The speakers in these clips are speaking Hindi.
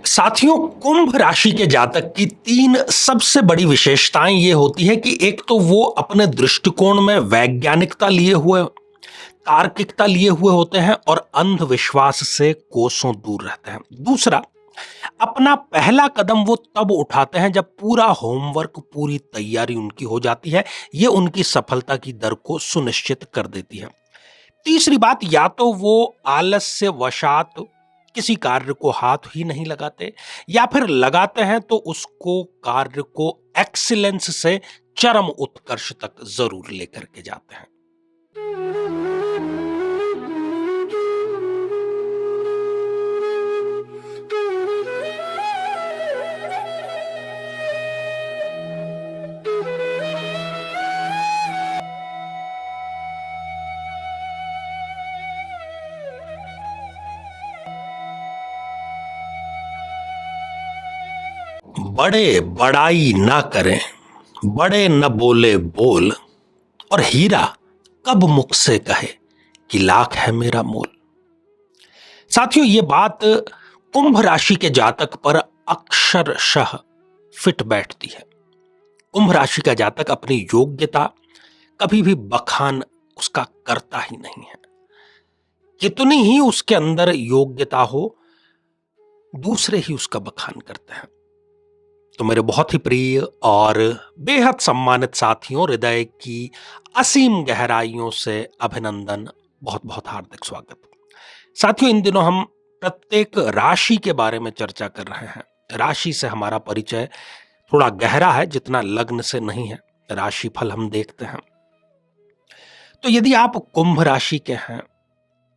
साथियों, कुंभ राशि के जातक की तीन सबसे बड़ी विशेषताएं ये होती है कि एक तो वो अपने दृष्टिकोण में वैज्ञानिकता लिए हुए, तार्किकता लिए हुए होते हैं और अंधविश्वास से कोसों दूर रहते हैं। दूसरा, अपना पहला कदम वो तब उठाते हैं जब पूरा होमवर्क, पूरी तैयारी उनकी हो जाती है। ये उनकी सफलता की दर को सुनिश्चित कर देती है। तीसरी बात, या तो वो आलस्य वशात किसी कार्य को हाथ ही नहीं लगाते, या फिर लगाते हैं तो उसको कार्य को एक्सीलेंस से चरम उत्कर्ष तक जरूर लेकर के जाते हैं। बड़े बड़ाई ना करें, बड़े न बोले बोल, और हीरा कब मुख से कहे कि लाख है मेरा मोल। साथियों, ये बात कुंभ राशि के जातक पर अक्षरशः फिट बैठती है। कुंभ राशि का जातक अपनी योग्यता कभी भी बखान उसका करता ही नहीं है। कितनी ही उसके अंदर योग्यता हो, दूसरे ही उसका बखान करते हैं। तो मेरे बहुत ही प्रिय और बेहद सम्मानित साथियों, हृदय की असीम गहराइयों से अभिनंदन, बहुत बहुत हार्दिक स्वागत। साथियों, इन दिनों हम प्रत्येक राशि के बारे में चर्चा कर रहे हैं। राशि से हमारा परिचय थोड़ा गहरा है, जितना लग्न से नहीं है। राशिफल हम देखते हैं। तो यदि आप कुंभ राशि के हैं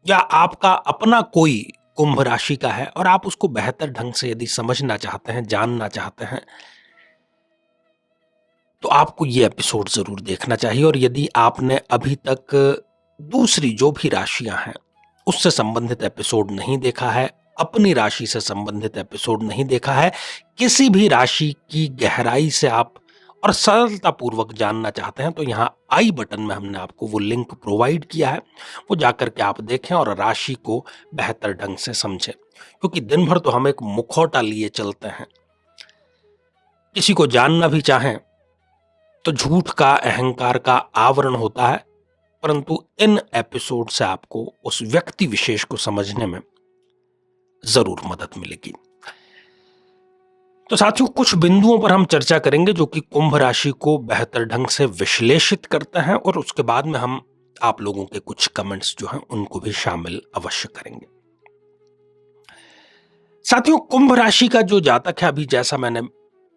या आपका अपना कोई कुंभ राशि का है और आप उसको बेहतर ढंग से यदि समझना चाहते हैं, जानना चाहते हैं, तो आपको ये एपिसोड जरूर देखना चाहिए। और यदि आपने अभी तक दूसरी जो भी राशियां हैं उससे संबंधित एपिसोड नहीं देखा है, अपनी राशि से संबंधित एपिसोड नहीं देखा है, किसी भी राशि की गहराई से आप और सरलता पूर्वक जानना चाहते हैं, तो यहाँ आई बटन में हमने आपको वो लिंक प्रोवाइड किया है। वो जाकर के आप देखें और राशि को बेहतर ढंग से समझें। क्योंकि दिन भर तो हम एक मुखौटा लिए चलते हैं। किसी को जानना भी चाहें तो झूठ का, अहंकार का आवरण होता है, परंतु इन एपिसोड से आपको उस व्यक्ति विशेष को समझने में जरूर मदद मिलेगी। तो साथियों, कुछ बिंदुओं पर हम चर्चा करेंगे जो कि कुंभ राशि को बेहतर ढंग से विश्लेषित करते हैं, और उसके बाद में हम आप लोगों के कुछ कमेंट्स जो हैं उनको भी शामिल अवश्य करेंगे। साथियों, कुंभ राशि का जो जातक है, अभी जैसा मैंने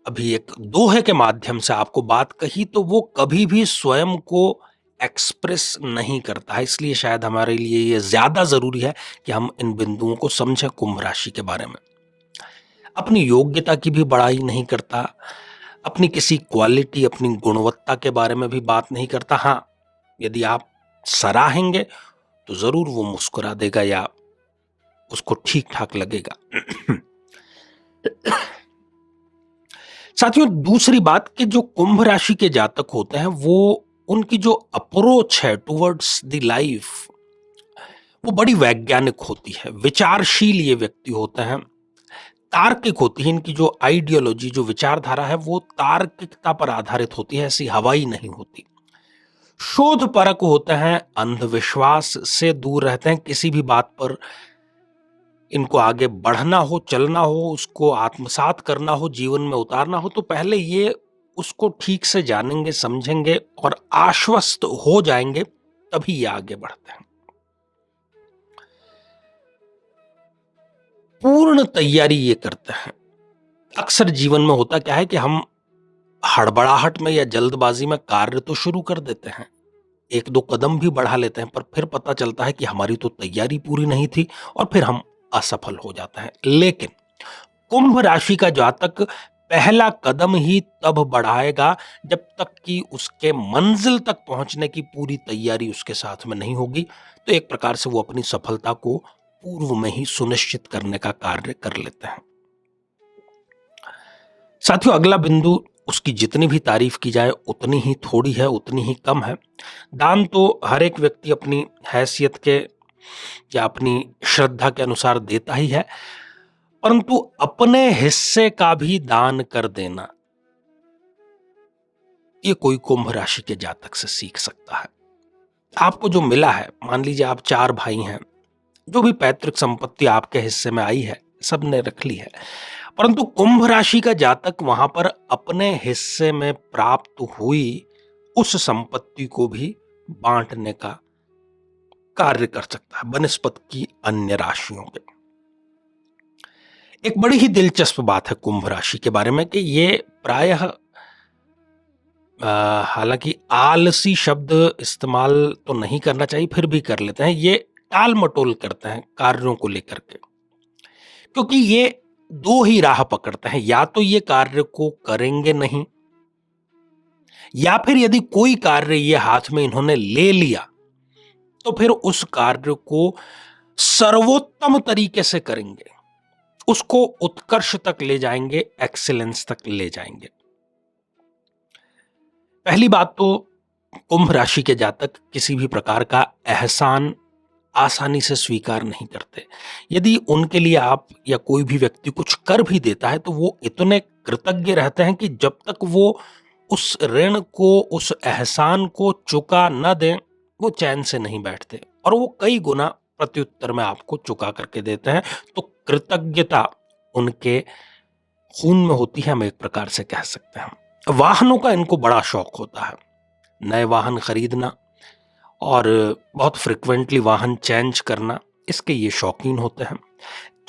अभी एक दोहे के माध्यम से आपको बात कही, तो वो कभी भी स्वयं को एक्सप्रेस नहीं करता है। इसलिए शायद हमारे लिए ये ज्यादा जरूरी है कि हम इन बिंदुओं को समझें। कुंभ राशि के बारे में अपनी योग्यता की भी बड़ाई नहीं करता, अपनी किसी क्वालिटी, अपनी गुणवत्ता के बारे में भी बात नहीं करता। हाँ, यदि आप सराहेंगे तो जरूर वो मुस्कुरा देगा या उसको ठीक ठाक लगेगा। साथियों, दूसरी बात कि जो कुंभ राशि के जातक होते हैं, वो उनकी जो अप्रोच है टुवर्ड्स द लाइफ, वो बड़ी वैज्ञानिक होती है। विचारशील ये व्यक्ति होते हैं, तार्किक होती है। इनकी जो आइडियोलॉजी, जो विचारधारा है, वो तार्किकता पर आधारित होती है, ऐसी हवाई नहीं होती। शोधपरक होते हैं, अंधविश्वास से दूर रहते हैं। किसी भी बात पर इनको आगे बढ़ना हो, चलना हो, उसको आत्मसात करना हो, जीवन में उतारना हो, तो पहले ये उसको ठीक से जानेंगे, समझेंगे और आश्वस्त हो जाएंगे, तभी ये आगे बढ़ते हैं। पूर्ण तैयारी ये करते हैं। अक्सर जीवन में होता क्या है कि हम हड़बड़ाहट में या जल्दबाजी में कार्य तो शुरू कर देते हैं, एक दो कदम भी बढ़ा लेते हैं, पर फिर पता चलता है कि हमारी तो तैयारी पूरी नहीं थी और फिर हम असफल हो जाते हैं। लेकिन कुंभ राशि का जातक पहला कदम ही तब बढ़ाएगा जब तक कि उसके मंजिल तक पहुंचने की पूरी तैयारी उसके साथ में नहीं होगी। तो एक प्रकार से वो अपनी सफलता को पूर्व में ही सुनिश्चित करने का कार्य कर लेते हैं। साथियों, अगला बिंदु, उसकी जितनी भी तारीफ की जाए उतनी ही थोड़ी है, उतनी ही कम है। दान तो हर एक व्यक्ति अपनी हैसियत के या अपनी श्रद्धा के अनुसार देता ही है, परंतु अपने हिस्से का भी दान कर देना, ये कोई कुंभ राशि के जातक से सीख सकता है। आपको जो मिला है, मान लीजिए आप 4 भाई हैं, जो भी पैतृक संपत्ति आपके हिस्से में आई है सबने रख ली है, परंतु कुंभ राशि का जातक वहां पर अपने हिस्से में प्राप्त हुई उस संपत्ति को भी बांटने का कार्य कर सकता है बनिस्पत की अन्य राशियों के। एक बड़ी ही दिलचस्प बात है कुंभ राशि के बारे में कि ये प्रायः हालांकि आलसी शब्द इस्तेमाल तो नहीं करना चाहिए, फिर भी कर लेते हैं, ये टाल मटोल करते हैं कार्यों को लेकर के, क्योंकि ये दो ही राह पकड़ते हैं, या तो ये कार्य को करेंगे नहीं, या फिर यदि कोई कार्य ये हाथ में इन्होंने ले लिया तो फिर उस कार्य को सर्वोत्तम तरीके से करेंगे, उसको उत्कर्ष तक ले जाएंगे, एक्सीलेंस तक ले जाएंगे। पहली बात तो कुंभ राशि के जातक किसी भी प्रकार का एहसान आसानी से स्वीकार नहीं करते। यदि उनके लिए आप या कोई भी व्यक्ति कुछ कर भी देता है तो वो इतने कृतज्ञ रहते हैं कि जब तक वो उस ऋण को, उस एहसान को चुका न दें, वो चैन से नहीं बैठते, और वो कई गुना प्रत्युत्तर में आपको चुका करके देते हैं। तो कृतज्ञता उनके खून में होती है, हम एक प्रकार से कह सकते हैं। वाहनों का इनको बड़ा शौक होता है, नए वाहन खरीदना और बहुत फ्रिक्वेंटली वाहन चेंज करना, इसके ये शौकीन होते हैं।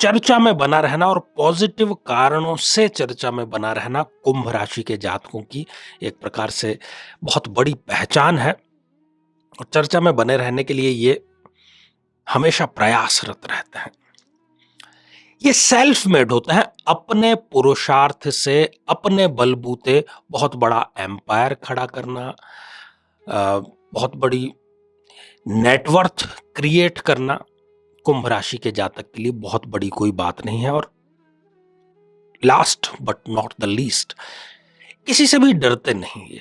चर्चा में बना रहना और पॉजिटिव कारणों से चर्चा में बना रहना कुंभ राशि के जातकों की एक प्रकार से बहुत बड़ी पहचान है, और चर्चा में बने रहने के लिए ये हमेशा प्रयासरत रहते हैं। ये सेल्फ मेड होते हैं, अपने पुरुषार्थ से, अपने बलबूते बहुत बड़ा एम्पायर खड़ा करना, बहुत बड़ी नेटवर्थ क्रिएट करना कुंभ राशि के जातक के लिए बहुत बड़ी कोई बात नहीं है। और last but not the least, किसी से भी डरते नहीं ये,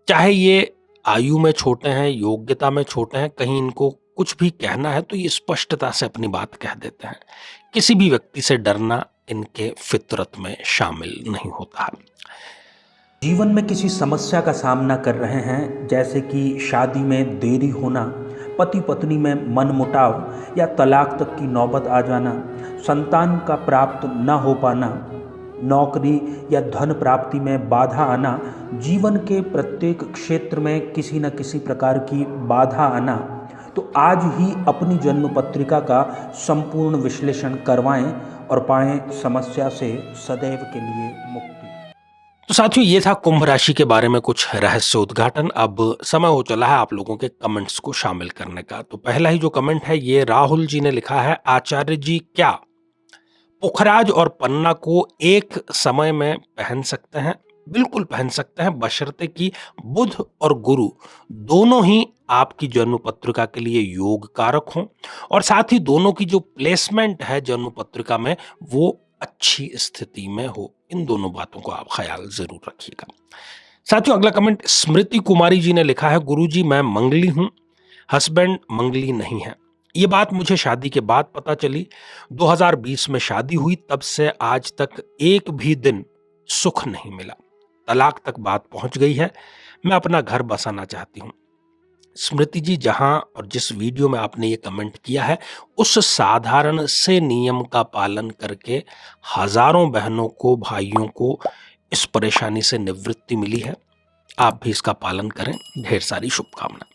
चाहे ये आयु में छोटे हैं, योग्यता में छोटे हैं, कहीं इनको कुछ भी कहना है तो ये स्पष्टता से अपनी बात कह देते हैं। किसी भी व्यक्ति से डरना इनके फितरत में शामिल नहीं होता है। जीवन में किसी समस्या का सामना कर रहे हैं, जैसे कि शादी में देरी होना, पति पत्नी में मनमुटाव या तलाक तक की नौबत आ जाना, संतान का प्राप्त न हो पाना, नौकरी या धन प्राप्ति में बाधा आना, जीवन के प्रत्येक क्षेत्र में किसी न किसी प्रकार की बाधा आना, तो आज ही अपनी जन्म पत्रिका का संपूर्ण विश्लेषण करवाएं और पाएं समस्या से सदैव के लिए मुक्ति। तो साथियों, ये था कुंभ राशि के बारे में कुछ रहस्य उद्घाटन। अब समय हो चला है आप लोगों के कमेंट्स को शामिल करने का। तो पहला ही जो कमेंट है ये राहुल जी ने लिखा है, आचार्य जी क्या पुखराज और पन्ना को एक समय में पहन सकते हैं? बिल्कुल पहन सकते हैं, बशर्ते कि बुध और गुरु दोनों ही आपकी जन्म पत्रिका के लिए योग कारक हों, और साथ ही दोनों की जो प्लेसमेंट है जन्म पत्रिका में वो अच्छी स्थिति में हो। इन दोनों बातों को आप ख्याल जरूर रखिएगा। साथियों, अगला कमेंट स्मृति कुमारी जी ने लिखा है, गुरुजी मैं मंगली हूं, हस्बैंड मंगली नहीं है। ये बात मुझे शादी के बाद पता चली। 2020 में शादी हुई, तब से आज तक एक भी दिन सुख नहीं मिला, तलाक तक बात पहुंच गई है। मैं अपना घर बसाना चाहती हूं। स्मृति जी, जहां और जिस वीडियो में आपने ये कमेंट किया है, उस साधारण से नियम का पालन करके हजारों बहनों को, भाइयों को इस परेशानी से निवृत्ति मिली है। आप भी इसका पालन करें। ढेर सारी शुभकामनाएं।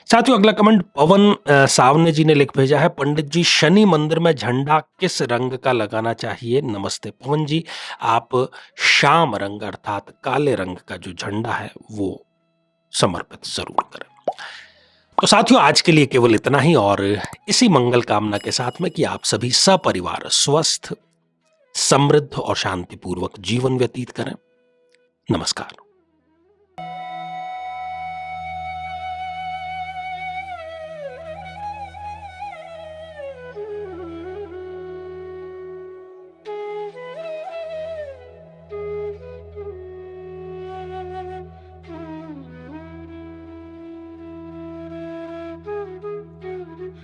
साथियों, अगला कमेंट पवन सावने जी ने लिख भेजा है, पंडित जी शनि मंदिर में झंडा किस रंग का लगाना चाहिए? नमस्ते पवन जी, आप श्याम रंग अर्थात काले रंग का जो झंडा है वो समर्पित जरूर करें। तो साथियों, आज के लिए केवल इतना ही, और इसी मंगल कामना के साथ में कि आप सभी सपरिवार स्वस्थ, समृद्ध और शांतिपूर्वक जीवन व्यतीत करें। नमस्कार।